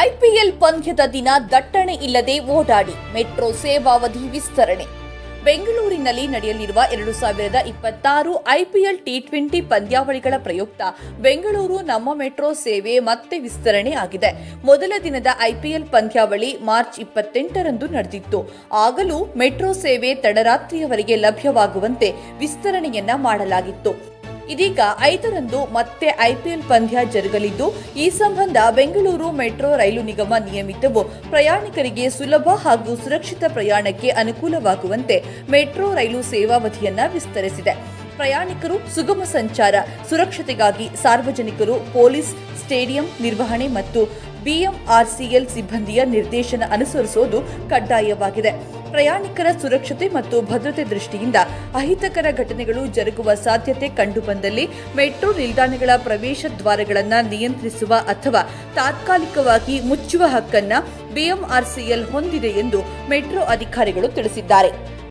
IPL ಪಂದ್ಯದ ದಿನ ದಟ್ಟಣೆ ಇಲ್ಲದೆ ಓಡಾಡಿ ಮೆಟ್ರೋ ಸೇವಾವಧಿ ವಿಸ್ತರಣೆ. ಬೆಂಗಳೂರಿನಲ್ಲಿ ನಡೆಯಲಿರುವ 2026 ಐಪಿಎಲ್ ಟಿ20 ಪಂದ್ಯಾವಳಿಗಳ ಪ್ರಯುಕ್ತ ಬೆಂಗಳೂರು ನಮ್ಮ ಮೆಟ್ರೋ ಸೇವೆ ಮತ್ತೆ ವಿಸ್ತರಣೆ ಆಗಿದೆ. ಮೊದಲ ದಿನದ ಐಪಿಎಲ್ ಪಂದ್ಯಾವಳಿ ಮಾರ್ಚ್ 28ರಂದು ನಡೆದಿತ್ತು. ಆಗಲೂ ಮೆಟ್ರೋ ಸೇವೆ ತಡರಾತ್ರಿಯವರೆಗೆ ಲಭ್ಯವಾಗುವಂತೆ ವಿಸ್ತರಣೆಯನ್ನ ಮಾಡಲಾಗಿತ್ತು. ಇದೀಗ 5ರಂದು ಮತ್ತೆ ಐಪಿಎಲ್ ಪಂದ್ಯ ಜರುಗಲಿದ್ದು, ಈ ಸಂಬಂಧ ಬೆಂಗಳೂರು ಮೆಟ್ರೋ ರೈಲು ನಿಗಮ ನಿಯಮಿತವು ಪ್ರಯಾಣಿಕರಿಗೆ ಸುಲಭ ಹಾಗೂ ಸುರಕ್ಷಿತ ಪ್ರಯಾಣಕ್ಕೆ ಅನುಕೂಲವಾಗುವಂತೆ ಮೆಟ್ರೋ ರೈಲು ಸೇವಾವಧಿಯನ್ನ ವಿಸ್ತರಿಸಿದೆ. ಪ್ರಯಾಣಿಕರು ಸುಗಮ ಸಂಚಾರ ಸುರಕ್ಷತೆಗಾಗಿ ಸಾರ್ವಜನಿಕರು ಪೊಲೀಸ್, ಸ್ಟೇಡಿಯಂ ನಿರ್ವಹಣೆ ಮತ್ತು ಬಿಎಂಆರ್ಸಿಎಲ್ ಸಿಬ್ಬಂದಿಯ ನಿರ್ದೇಶನ ಅನುಸರಿಸುವುದು ಕಡ್ಡಾಯವಾಗಿದೆ. ಪ್ರಯಾಣಿಕರ ಸುರಕ್ಷತೆ ಮತ್ತು ಭದ್ರತೆ ದೃಷ್ಟಿಯಿಂದ ಅಹಿತಕರ ಘಟನೆಗಳು ಜರುಗುವ ಸಾಧ್ಯತೆ ಕಂಡುಬಂದಲ್ಲಿ ಮೆಟ್ರೋ ನಿಲ್ದಾಣಗಳ ಪ್ರವೇಶ ದ್ವಾರಗಳನ್ನು ನಿಯಂತ್ರಿಸುವ ಅಥವಾ ತಾತ್ಕಾಲಿಕವಾಗಿ ಮುಚ್ಚುವ ಹಕ್ಕನ್ನು ಬಿಎಂಆರ್ಸಿಎಲ್ ಹೊಂದಿದೆ ಎಂದು ಮೆಟ್ರೋ ಅಧಿಕಾರಿಗಳು ತಿಳಿಸಿದ್ದಾರೆ.